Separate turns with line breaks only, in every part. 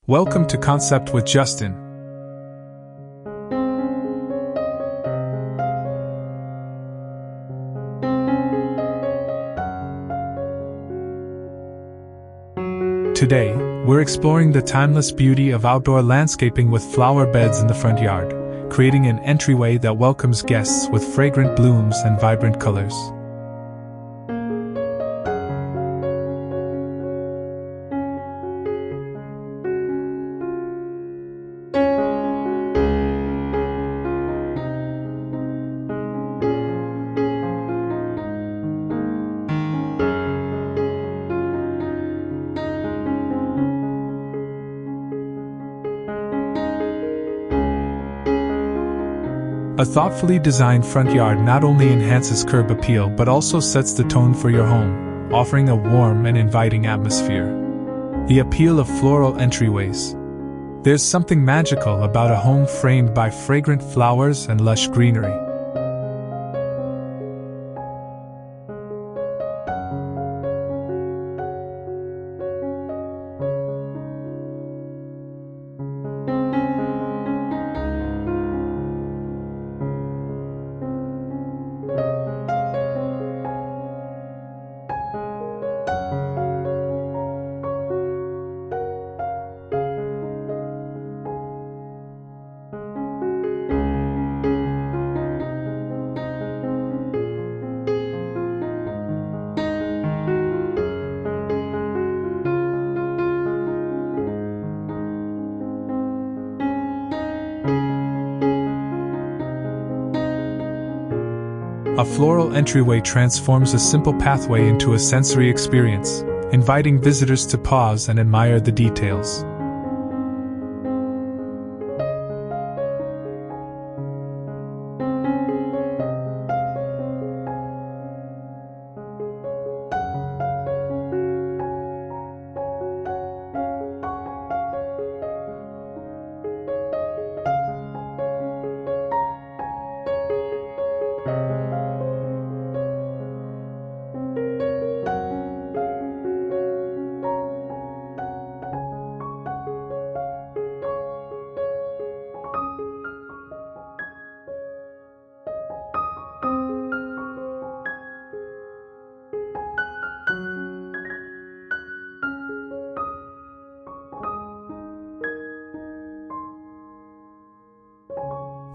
Welcome to Concept with Justin. Today, we're exploring the timeless beauty of outdoor landscaping with flower beds in the front yard, creating an entryway that welcomes guests with fragrant blooms and vibrant colors. A thoughtfully designed front yard not only enhances curb appeal but also sets the tone for your home, offering a warm and inviting atmosphere. The appeal of floral entryways. There's something magical about a home framed by fragrant flowers and lush greenery. A floral entryway transforms a simple pathway into a sensory experience, inviting visitors to pause and admire the details.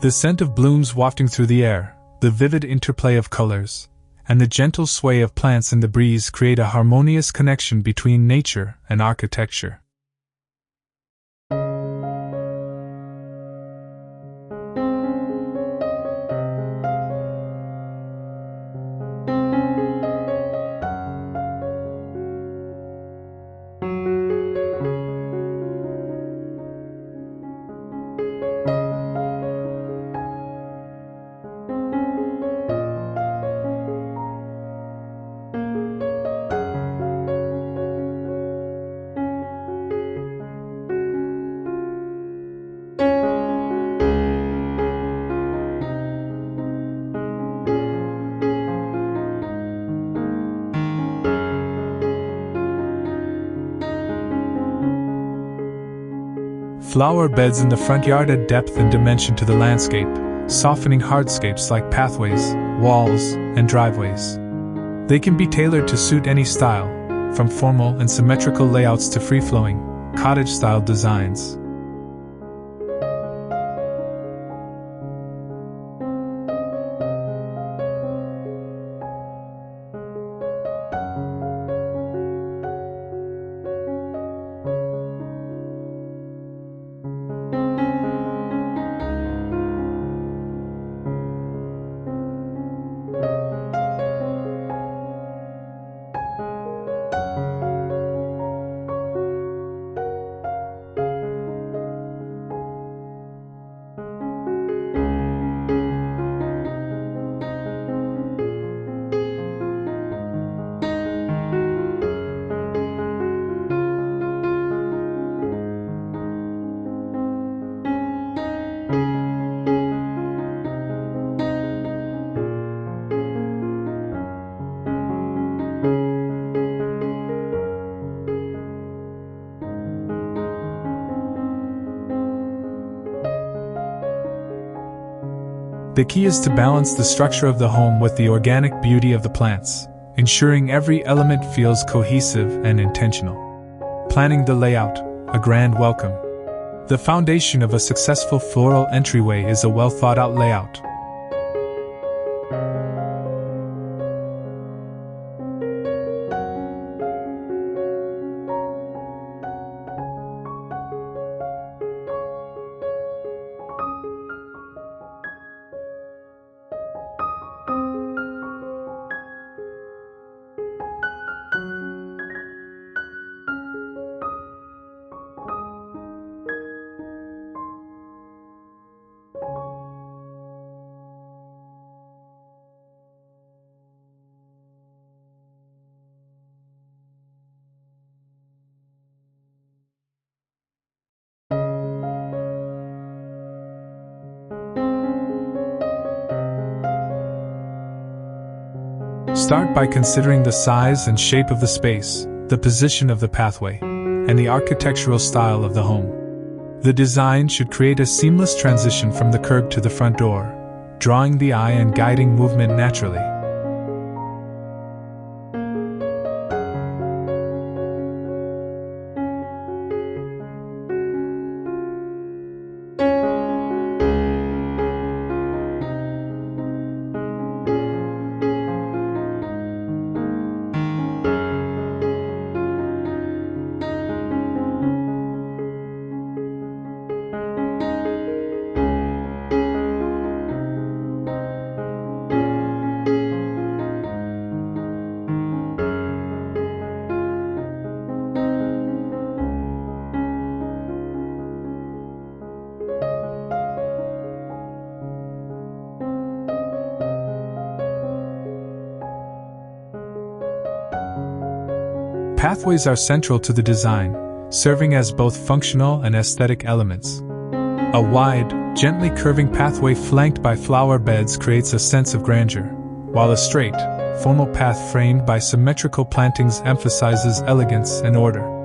The scent of blooms wafting through the air, the vivid interplay of colors, and the gentle sway of plants in the breeze create a harmonious connection between nature and architecture. Flower beds in the front yard add depth and dimension to the landscape, softening hardscapes like pathways, walls, and driveways. They can be tailored to suit any style, from formal and symmetrical layouts to free-flowing, cottage-style designs. The key is to balance the structure of the home with the organic beauty of the plants, ensuring every element feels cohesive and intentional. Planning the layout, a grand welcome. The foundation of a successful floral entryway is a well-thought-out layout. Start by considering the size and shape of the space, the position of the pathway, and the architectural style of the home. The design should create a seamless transition from the curb to the front door, drawing the eye and guiding movement naturally. Pathways are central to the design, serving as both functional and aesthetic elements. A wide, gently curving pathway flanked by flower beds creates a sense of grandeur, while a straight, formal path framed by symmetrical plantings emphasizes elegance and order.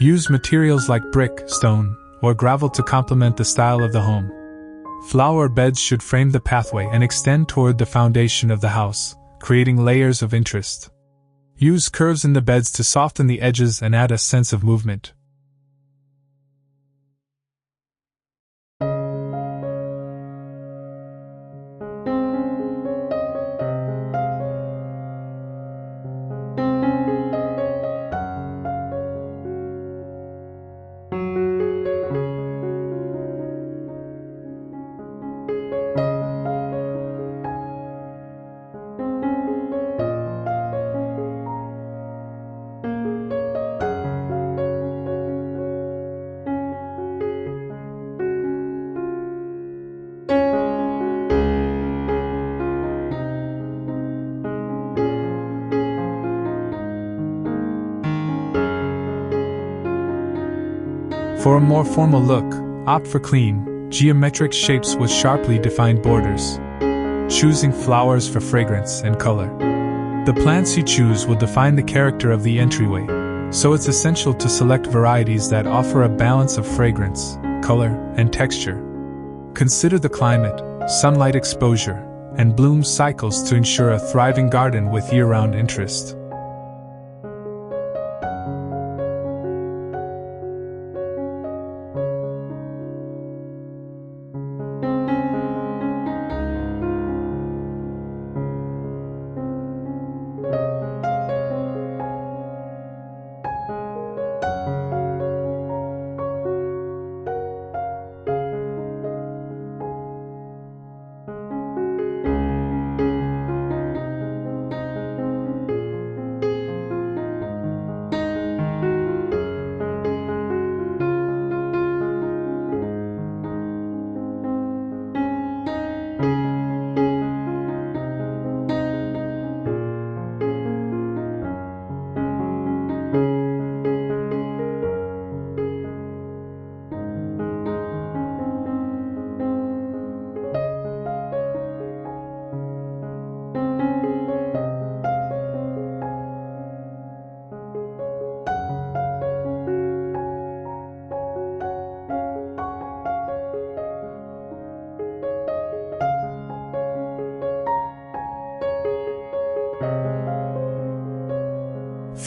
Use materials like brick, stone, or gravel to complement the style of the home. Flower beds should frame the pathway and extend toward the foundation of the house, creating layers of interest. Use curves in the beds to soften the edges and add a sense of movement. For a more formal look, opt for clean, geometric shapes with sharply defined borders. Choosing flowers for fragrance and color. The plants you choose will define the character of the entryway, so it's essential to select varieties that offer a balance of fragrance, color, and texture. Consider the climate, sunlight exposure, and bloom cycles to ensure a thriving garden with year-round interest.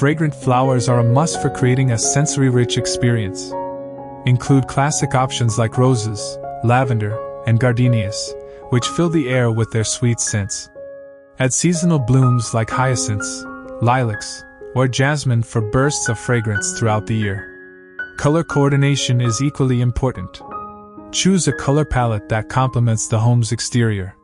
Fragrant flowers are a must for creating a sensory-rich experience. Include classic options like roses, lavender, and gardenias, which fill the air with their sweet scents. Add seasonal blooms like hyacinths, lilacs, or jasmine for bursts of fragrance throughout the year. Color coordination is equally important. Choose a color palette that complements the home's exterior.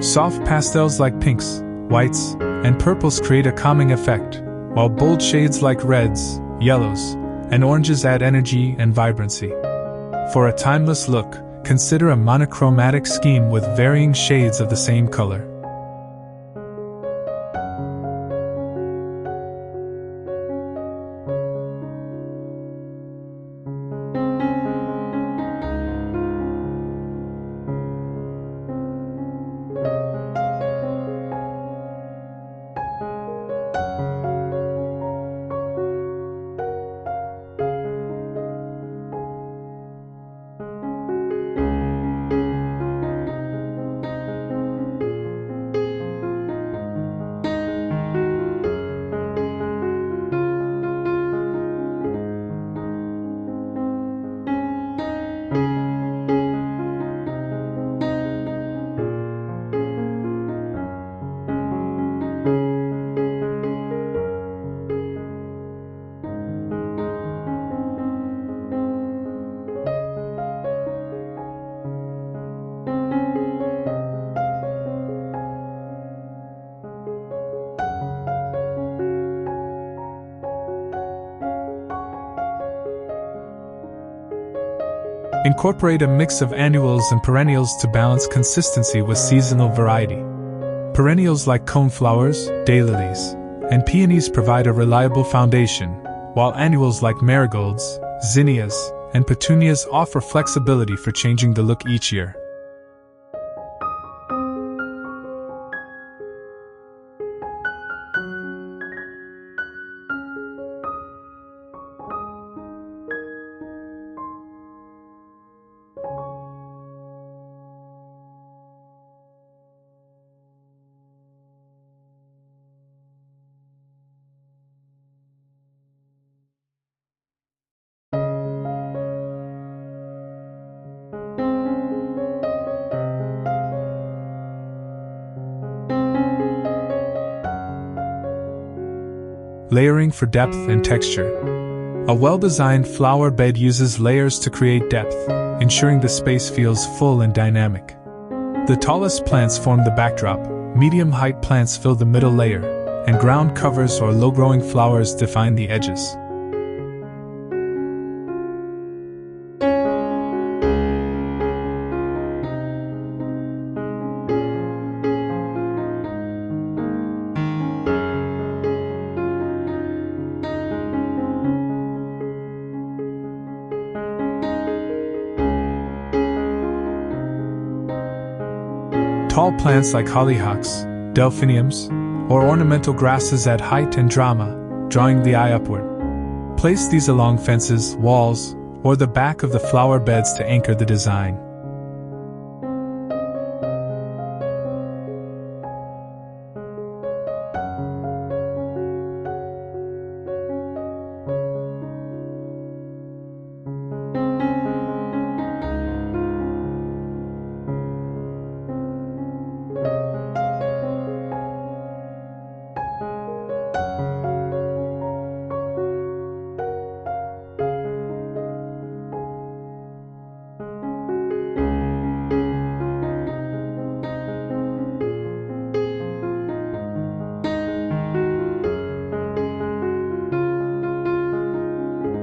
Soft pastels like pinks, whites, and purples create a calming effect, while bold shades like reds, yellows, and oranges add energy and vibrancy. For a timeless look, consider a monochromatic scheme with varying shades of the same color. Incorporate a mix of annuals and perennials to balance consistency with seasonal variety. Perennials like coneflowers, daylilies, and peonies provide a reliable foundation, while annuals like marigolds, zinnias, and petunias offer flexibility for changing the look each year. layering for depth and texture. A well-designed flower bed uses layers to create depth, ensuring the space feels full and dynamic. The tallest plants form the backdrop, medium-height plants fill the middle layer, and ground covers or low-growing flowers define the edges. Tall plants like hollyhocks, delphiniums, or ornamental grasses add height and drama, drawing the eye upward. Place these along fences, walls, or the back of the flower beds to anchor the design.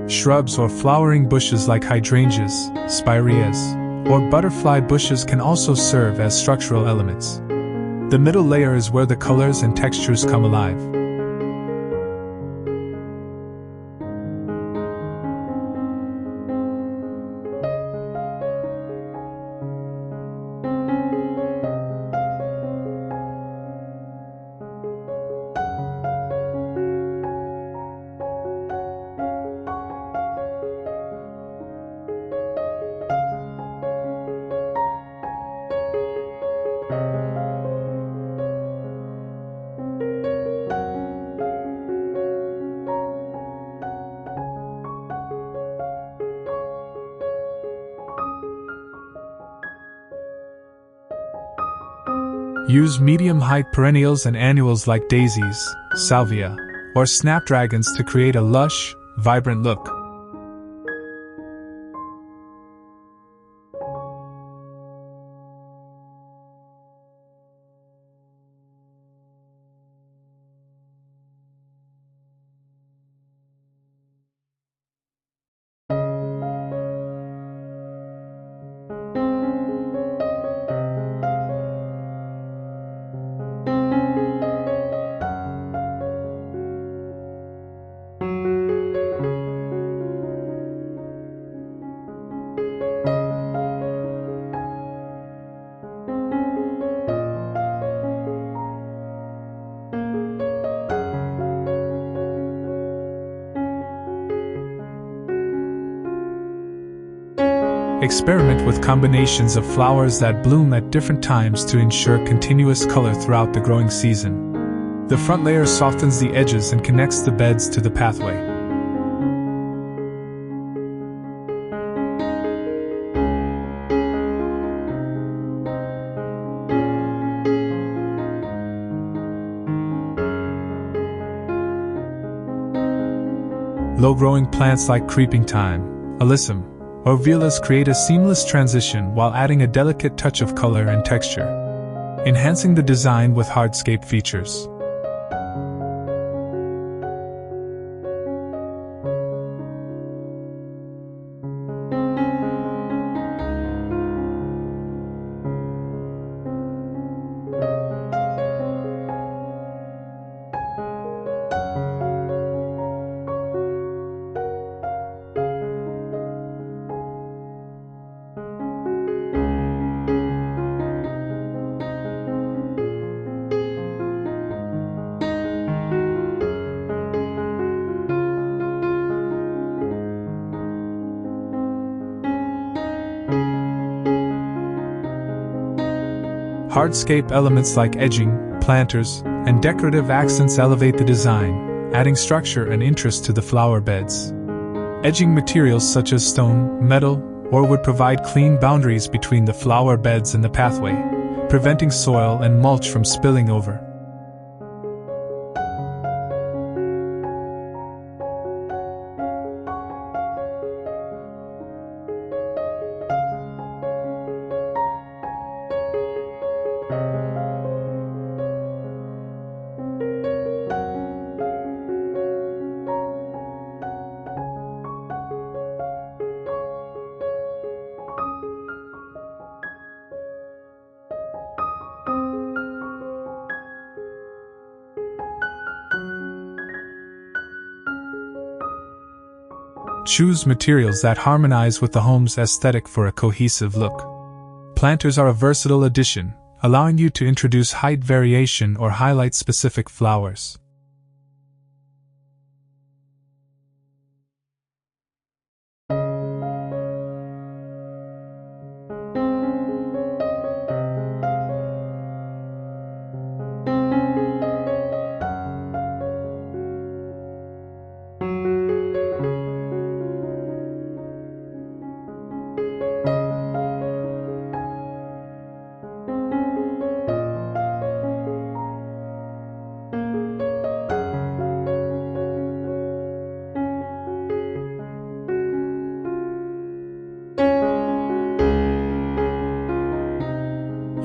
Shrubs or flowering bushes like hydrangeas, spireas, or butterfly bushes can also serve as structural elements. The middle layer is where the colors and textures come alive. Use medium-height perennials and annuals like daisies, salvia, or snapdragons to create a lush, vibrant look. Experiment with combinations of flowers that bloom at different times to ensure continuous color throughout the growing season. The front layer softens the edges and connects the beds to the pathway. Low-growing plants like creeping thyme, alyssum, or violas create a seamless transition while adding a delicate touch of color and texture, enhancing the design with hardscape features. Hardscape elements like edging, planters, and decorative accents elevate the design, adding structure and interest to the flower beds. Edging materials such as stone, metal, or wood provide clean boundaries between the flower beds and the pathway, preventing soil and mulch from spilling over. Choose materials that harmonize with the home's aesthetic for a cohesive look. Planters are a versatile addition, allowing you to introduce height variation or highlight specific flowers.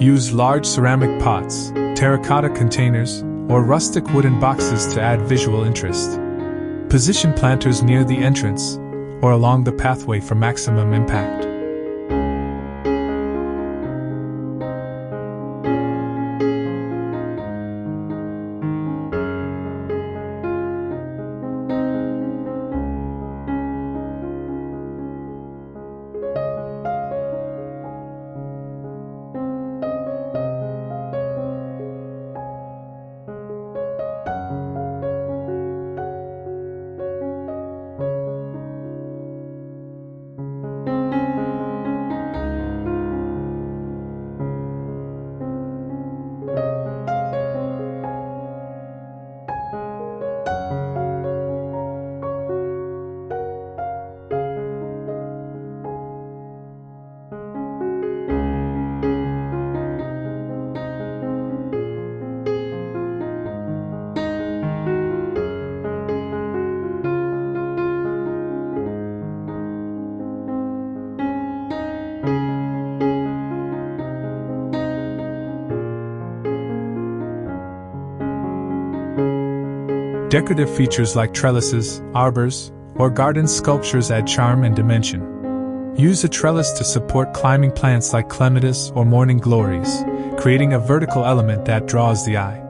Use large ceramic pots, terracotta containers, or rustic wooden boxes to add visual interest. Position planters near the entrance or along the pathway for maximum impact. Decorative features like trellises, arbors, or garden sculptures add charm and dimension. Use a trellis to support climbing plants like clematis or morning glories, creating a vertical element that draws the eye.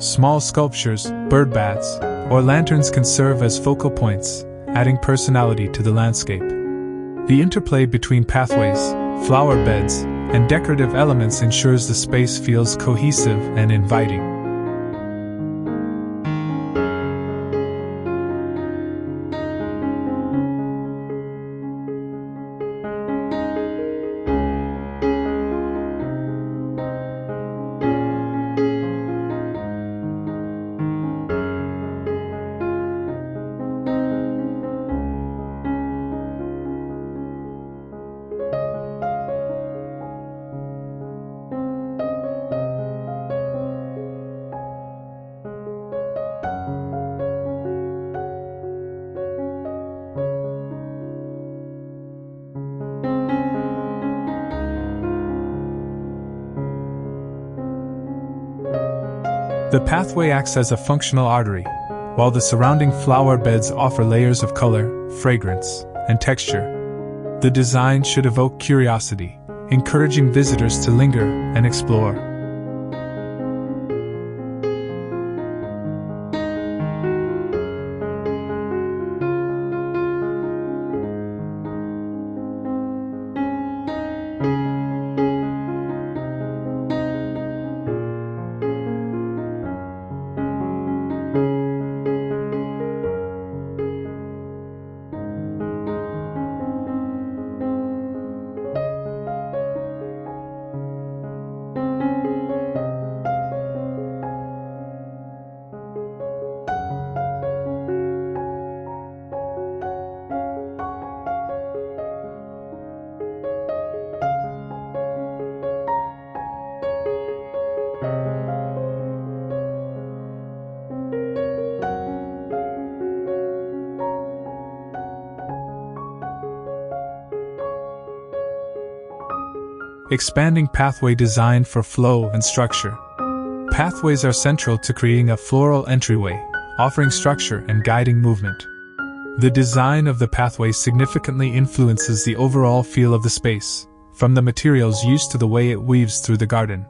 Small sculptures, bird baths, or lanterns can serve as focal points, adding personality to the landscape. The interplay between pathways, flower beds, and decorative elements ensures the space feels cohesive and inviting. The pathway acts as a functional artery, while the surrounding flower beds offer layers of color, fragrance, and texture. The design should evoke curiosity, encouraging visitors to linger and explore. Expanding pathway designed for flow and structure. Pathways are central to creating a floral entryway, offering structure and guiding movement. The design of the pathway significantly influences the overall feel of the space, from the materials used to the way it weaves through the garden.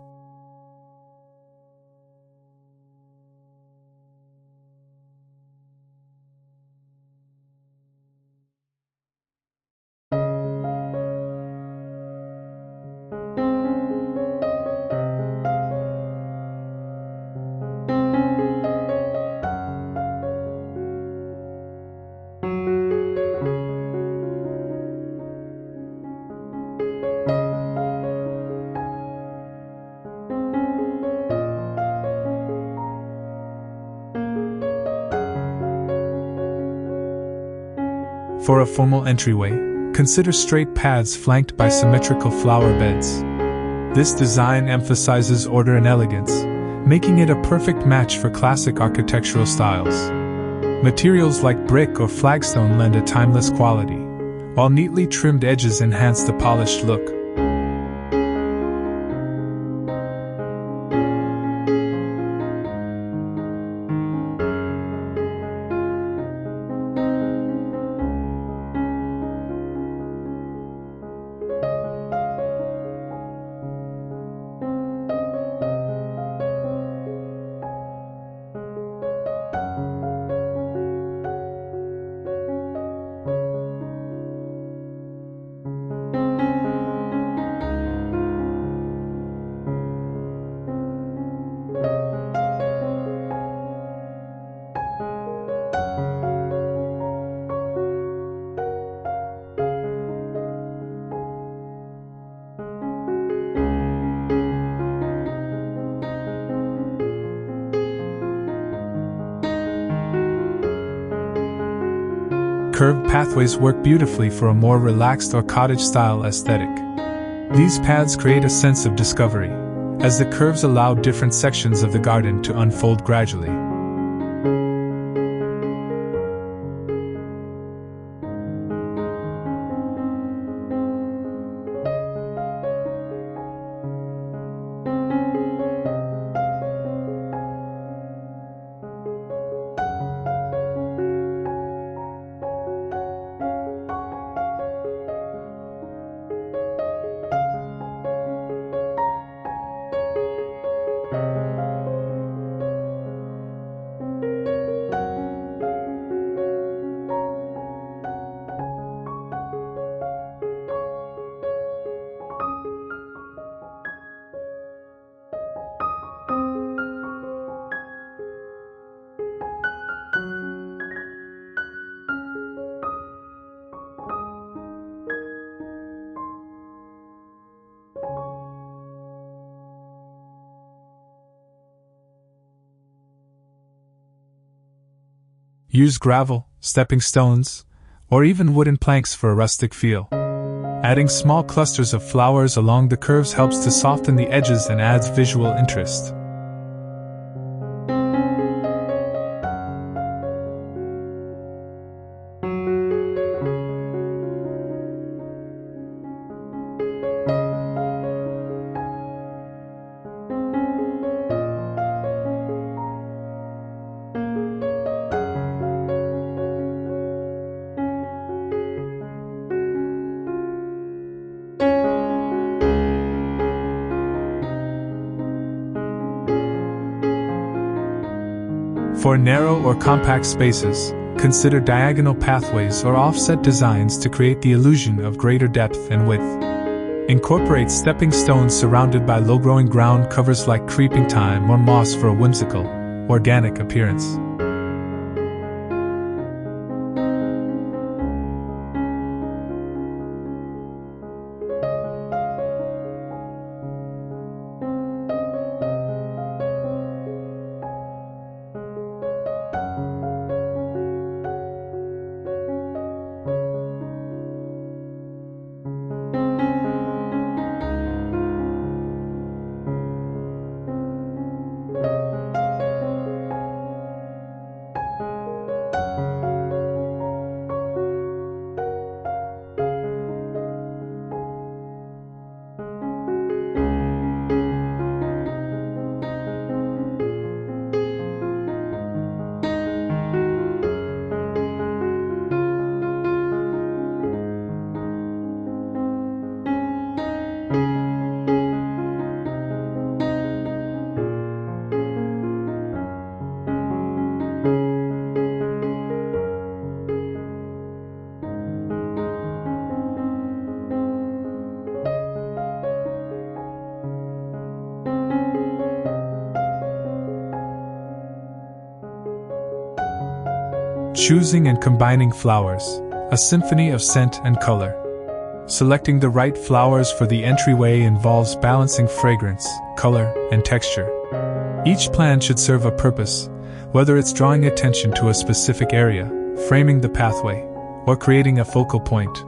For a formal entryway, consider straight paths flanked by symmetrical flower beds. This design emphasizes order and elegance, making it a perfect match for classic architectural styles. Materials like brick or flagstone lend a timeless quality, while neatly trimmed edges enhance the polished look. Curved pathways work beautifully for a more relaxed or cottage-style aesthetic. These paths create a sense of discovery, as the curves allow different sections of the garden to unfold gradually. Use gravel, stepping stones, or even wooden planks for a rustic feel. Adding small clusters of flowers along the curves helps to soften the edges and adds visual interest. For narrow or compact spaces, consider diagonal pathways or offset designs to create the illusion of greater depth and width. Incorporate stepping stones surrounded by low-growing ground covers like creeping thyme or moss for a whimsical, organic appearance. Choosing and combining flowers, a symphony of scent and color. Selecting the right flowers for the entryway involves balancing fragrance, color, and texture. Each plant should serve a purpose, whether it's drawing attention to a specific area, framing the pathway, or creating a focal point.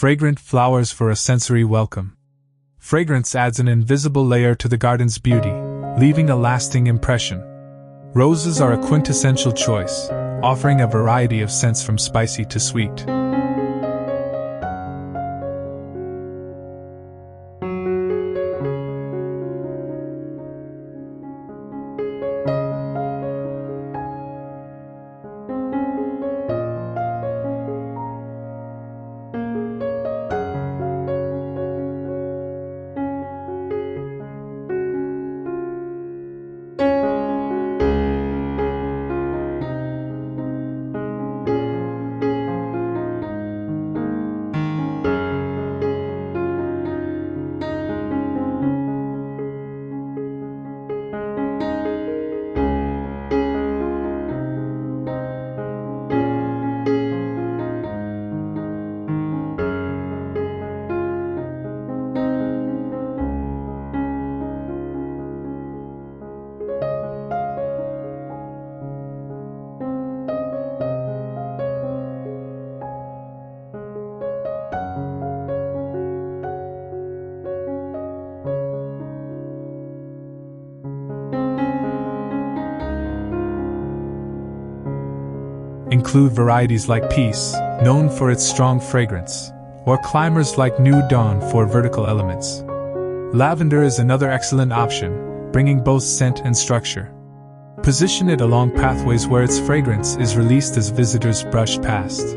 Fragrant flowers for a sensory welcome. Fragrance adds an invisible layer to the garden's beauty, leaving a lasting impression. Roses are a quintessential choice, offering a variety of scents from spicy to sweet. Include varieties like Peace, known for its strong fragrance, or climbers like New Dawn for vertical elements. Lavender is another excellent option, bringing both scent and structure. Position it along pathways where its fragrance is released as visitors brush past.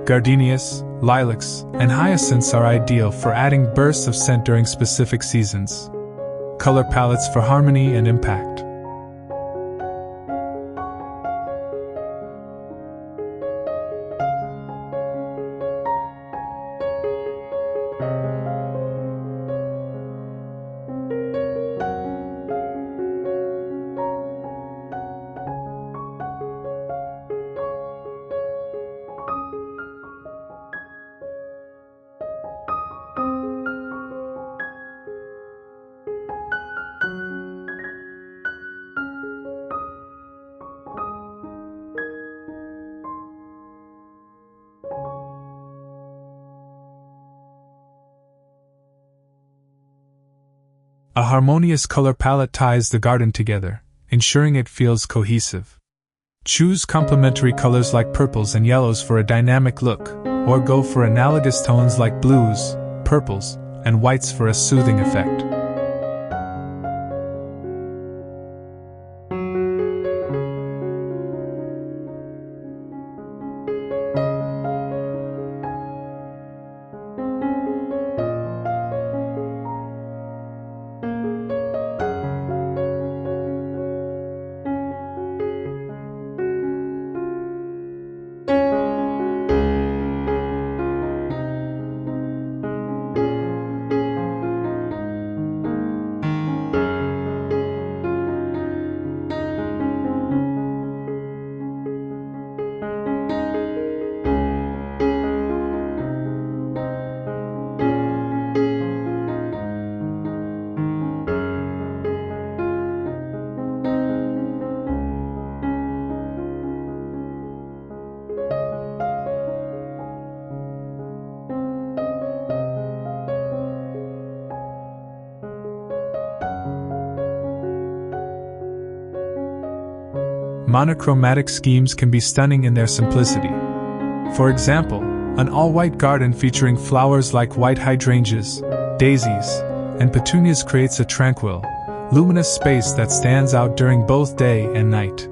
Gardenias, lilacs, and hyacinths are ideal for adding bursts of scent during specific seasons. Color palettes for harmony and impact. A harmonious color palette ties the garden together, ensuring it feels cohesive. Choose complementary colors like purples and yellows for a dynamic look, or go for analogous tones like blues, purples, and whites for a soothing effect. monochromatic schemes can be stunning in their simplicity. For example, an all-white garden featuring flowers like white hydrangeas, daisies, and petunias creates a tranquil, luminous space that stands out during both day and night.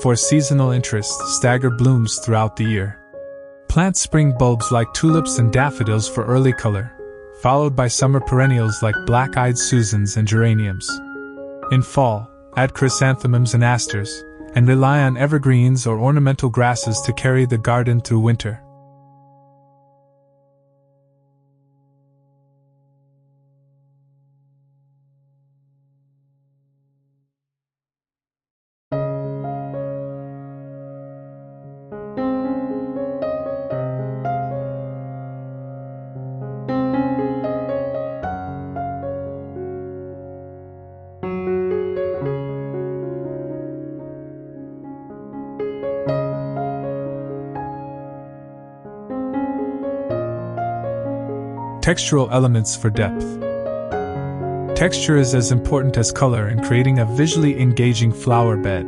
For seasonal interest, stagger blooms throughout the year. Plant spring bulbs like tulips and daffodils for early color, followed by summer perennials like black-eyed Susans and geraniums. In fall, add chrysanthemums and asters, and rely on evergreens or ornamental grasses to carry the garden through winter. Textural elements for depth. Texture is as important as color in creating a visually engaging flower bed.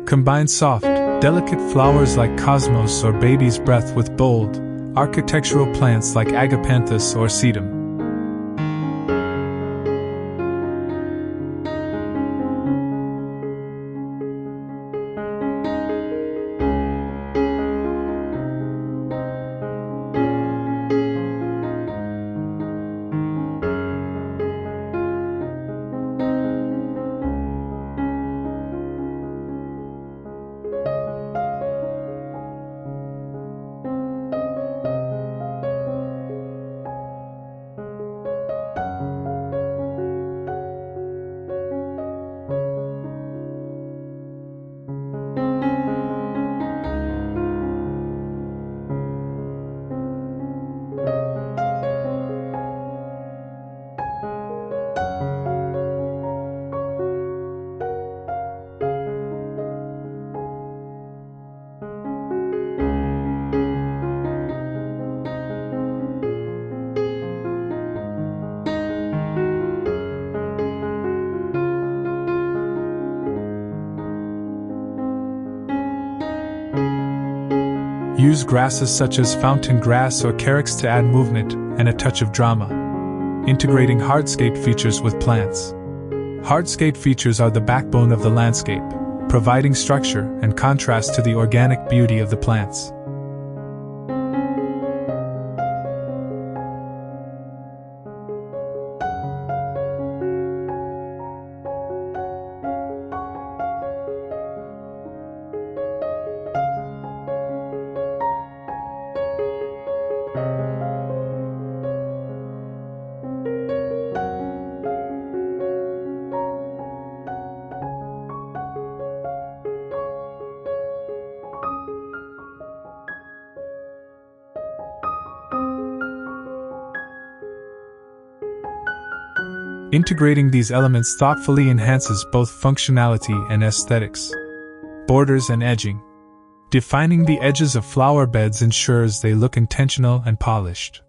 Combine soft, delicate flowers like cosmos or baby's breath with bold, architectural plants like agapanthus or sedum. Use grasses such as fountain grass or carex to add movement and a touch of drama. Integrating hardscape features with plants. Hardscape features are the backbone of the landscape, providing structure and contrast to the organic beauty of the plants. Integrating these elements thoughtfully enhances both functionality and aesthetics. Borders and edging. Defining the edges of flower beds ensures they look intentional and polished.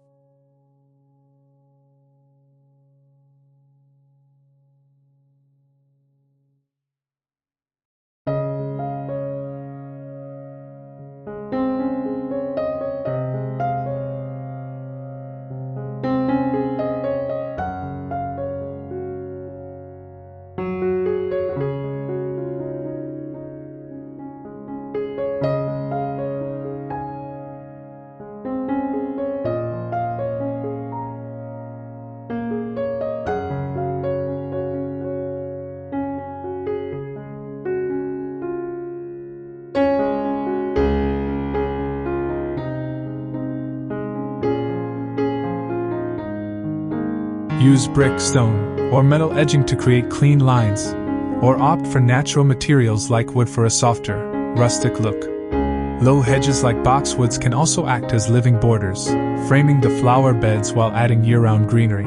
Use brick, stone, or metal edging to create clean lines, or opt for natural materials like wood for a softer, rustic look. Low hedges like boxwoods can also act as living borders, framing the flower beds while adding year-round greenery.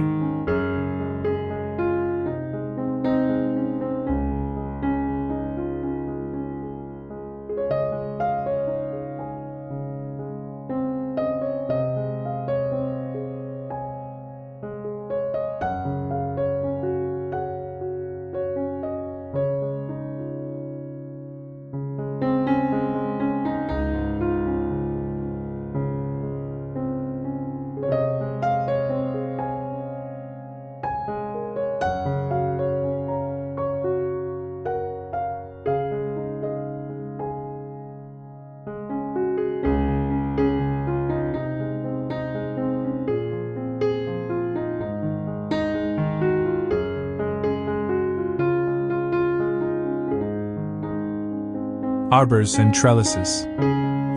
Arbors and trellises.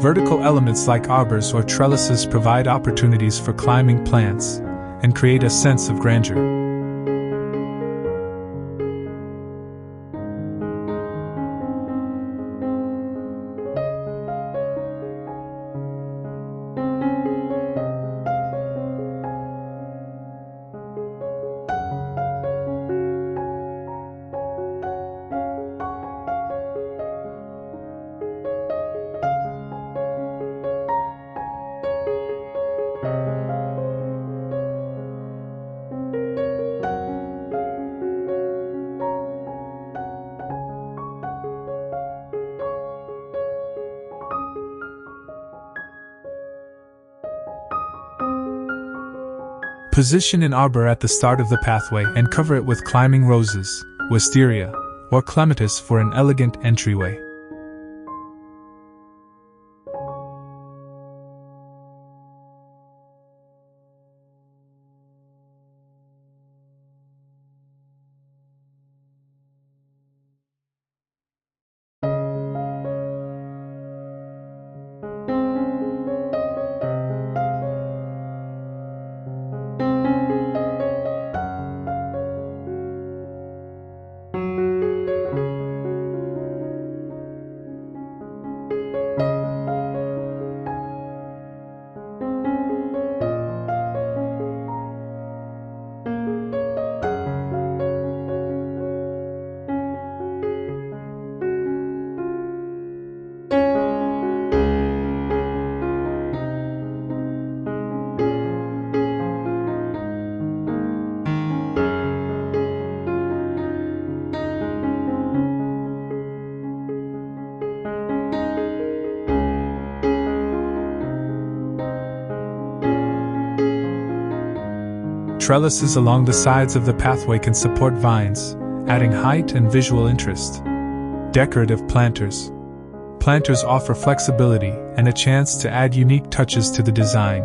Vertical elements like arbors or trellises provide opportunities for climbing plants and create a sense of grandeur. Position an arbor at the start of the pathway and cover it with climbing roses, wisteria, or clematis for an elegant entryway. Trellises along the sides of the pathway can support vines, adding height and visual interest. Decorative planters. Planters offer flexibility and a chance to add unique touches to the design.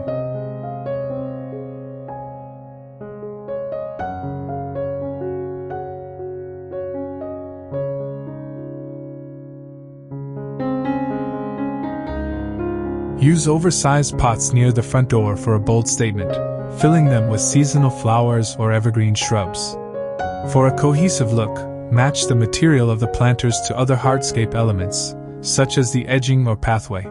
Use oversized pots near the front door for a bold statement, filling them with seasonal flowers or evergreen shrubs. For a cohesive look, match the material of the planters to other hardscape elements, such as the edging or pathway.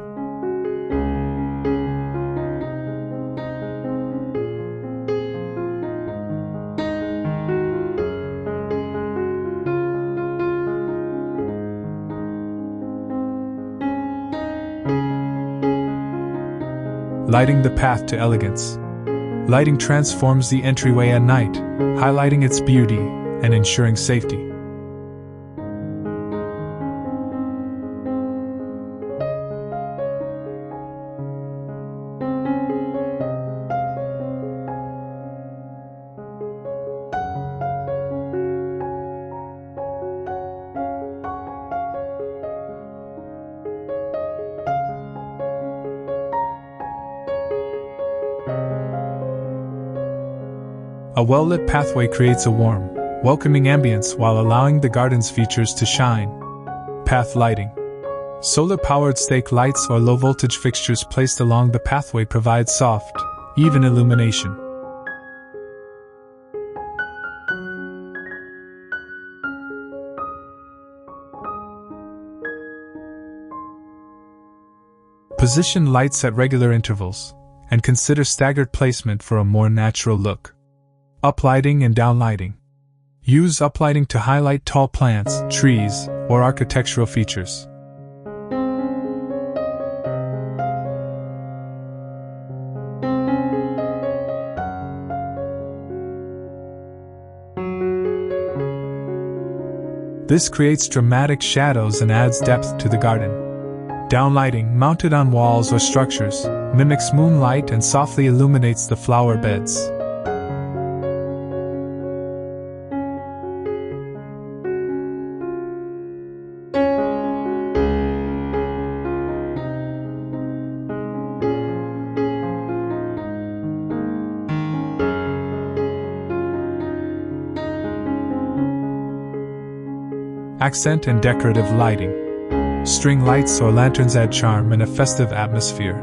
Lighting the path to elegance. Lighting transforms the entryway at night, highlighting its beauty and ensuring safety. A well-lit pathway creates a warm, welcoming ambience while allowing the garden's features to shine. Path lighting. Solar-powered stake lights or low-voltage fixtures placed along the pathway provide soft, even illumination. Position lights at regular intervals, and consider staggered placement for a more natural look. Uplighting and downlighting. Use uplighting to highlight tall plants, trees, or architectural features. This creates dramatic shadows and adds depth to the garden. Downlighting, mounted on walls or structures, mimics moonlight and softly illuminates the flower beds. Accent and decorative lighting. String lights or lanterns add charm and a festive atmosphere.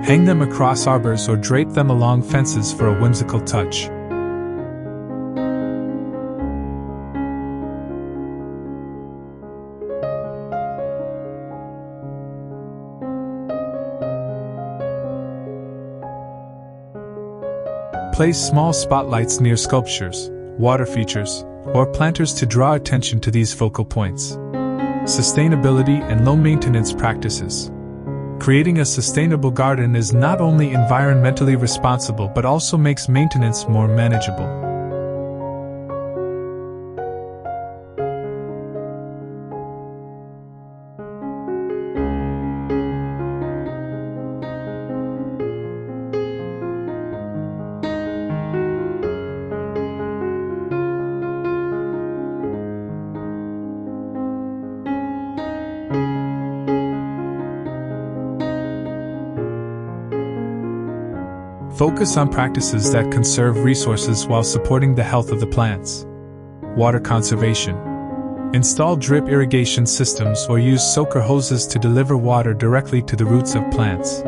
Hang them across arbors or drape them along fences for a whimsical touch. Place small spotlights near sculptures, water features, or planters to draw attention to these focal points. Sustainability and low-maintenance practices. Creating a sustainable garden is not only environmentally responsible but also makes maintenance more manageable. Focus on practices that conserve resources while supporting the health of the plants. Water conservation. Install drip irrigation systems or use soaker hoses to deliver water directly to the roots of plants.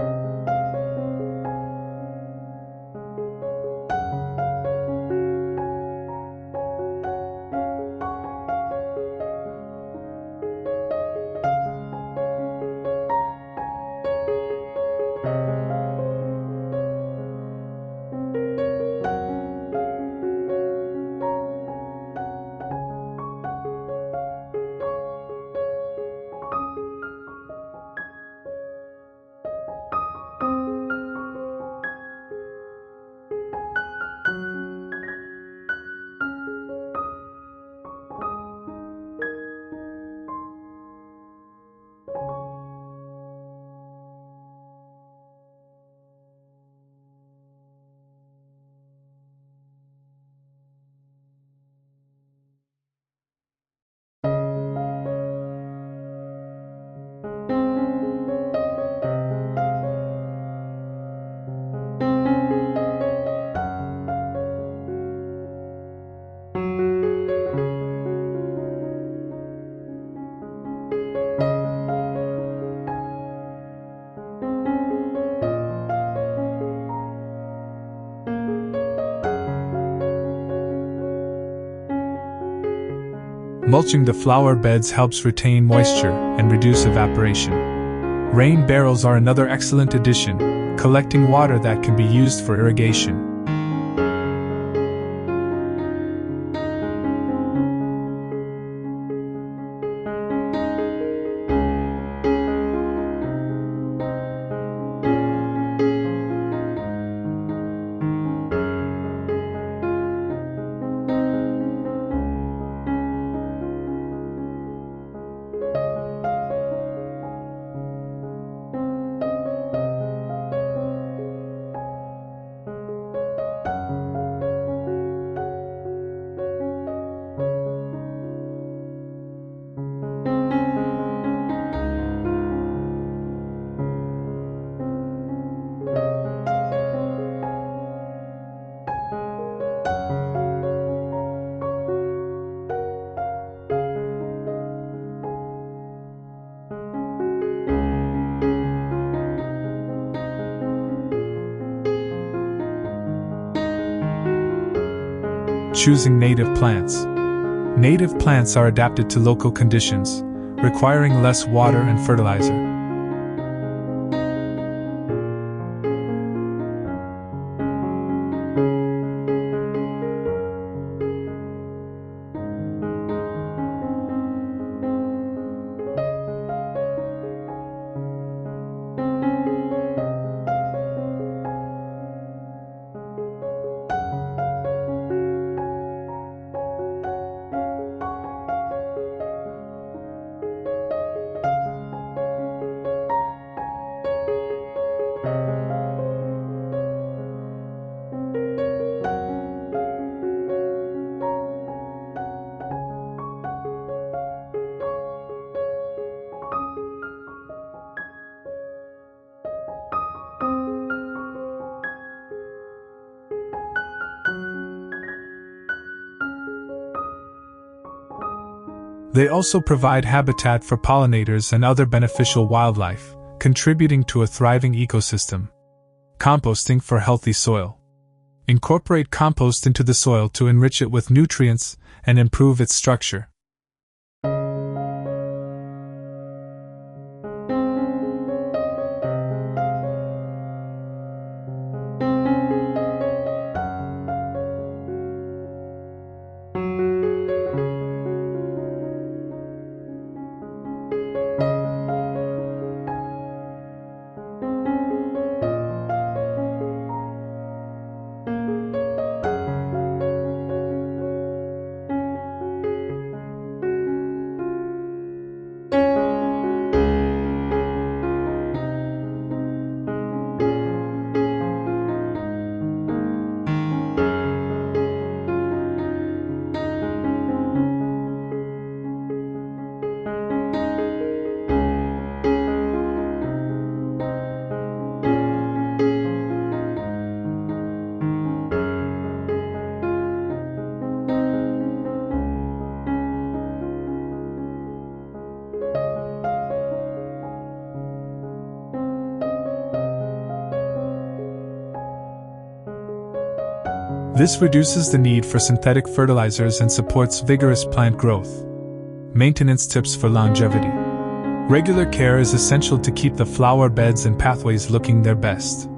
Mulching the flower beds helps retain moisture and reduce evaporation. Rain barrels are another excellent addition, collecting water that can be used for irrigation. Choosing native plants. Native plants are adapted to local conditions, requiring less water and fertilizer. They also provide habitat for pollinators and other beneficial wildlife, contributing to a thriving ecosystem. Composting for healthy soil. Incorporate compost into the soil to enrich it with nutrients and improve its structure. This reduces the need for synthetic fertilizers and supports vigorous plant growth. Maintenance tips for longevity. Regular care is essential to keep the flower beds and pathways looking their best.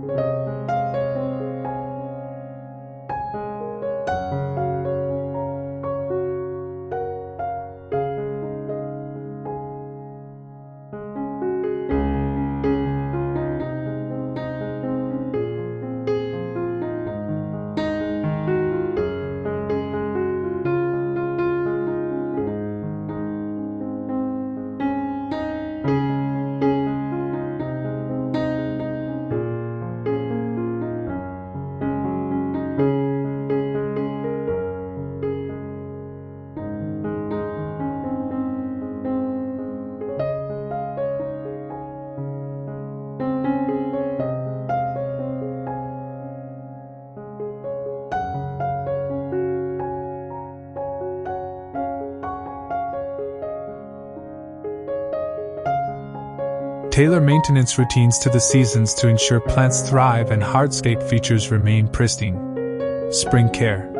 Tailor maintenance routines to the seasons to ensure plants thrive and hardscape features remain pristine. Spring care.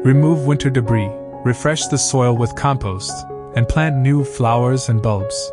Remove winter debris, refresh the soil with compost, and plant new flowers and bulbs.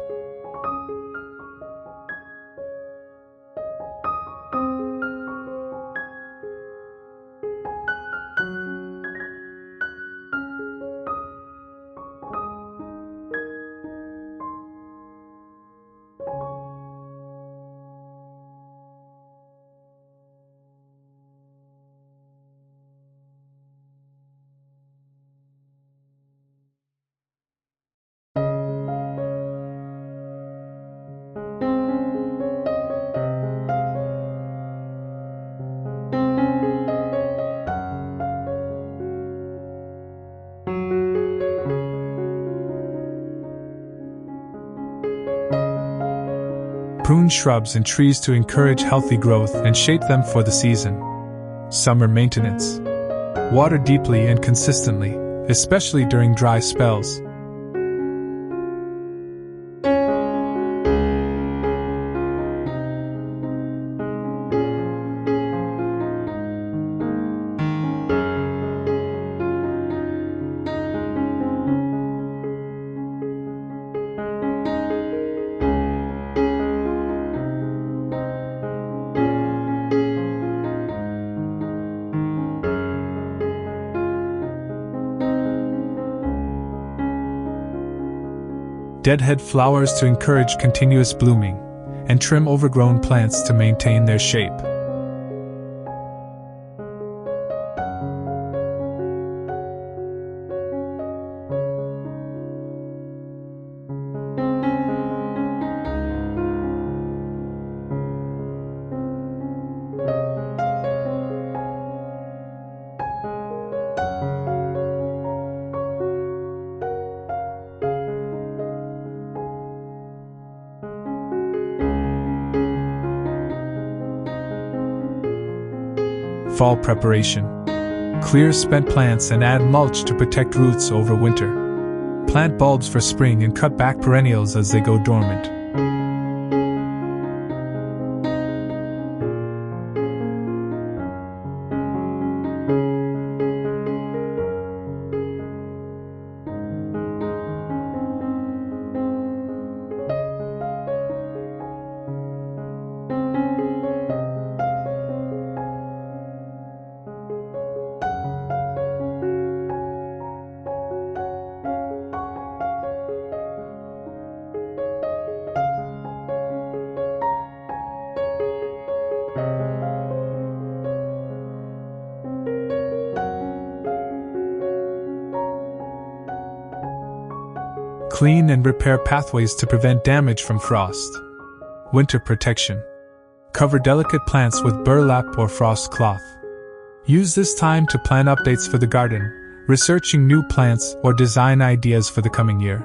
Prune shrubs and trees to encourage healthy growth and shape them for the season. Summer maintenance. Water deeply and consistently, especially during dry spells. Deadhead flowers to encourage continuous blooming, and trim overgrown plants to maintain their shape. Fall preparation. Clear spent plants and add mulch to protect roots over winter. Plant bulbs for spring and cut back perennials as they go dormant. Clean and repair pathways to prevent damage from frost. Winter protection. Cover delicate plants with burlap or frost cloth. Use this time to plan updates for the garden, researching new plants or design ideas for the coming year.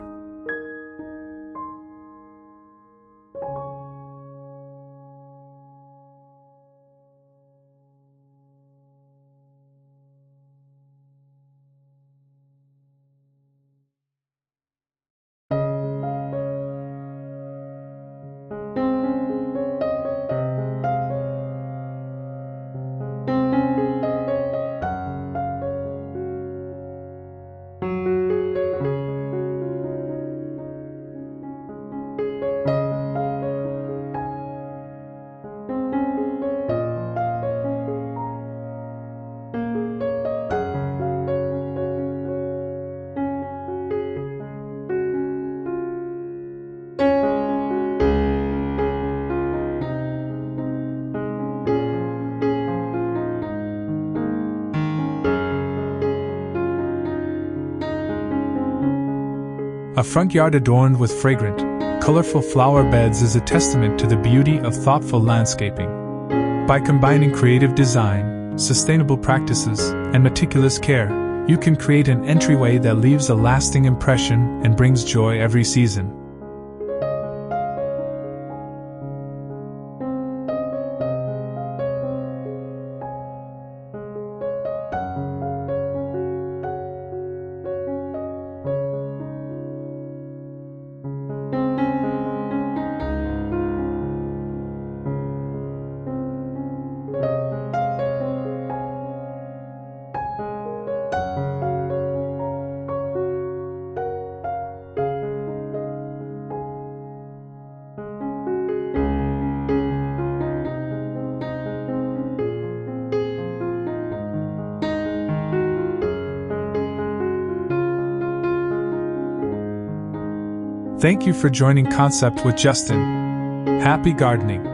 A front yard adorned with fragrant, colorful flower beds is a testament to the beauty of thoughtful landscaping. By combining creative design, sustainable practices, and meticulous care, you can create an entryway that leaves a lasting impression and brings joy every season. Thank you for joining Concept with Justin. Happy gardening!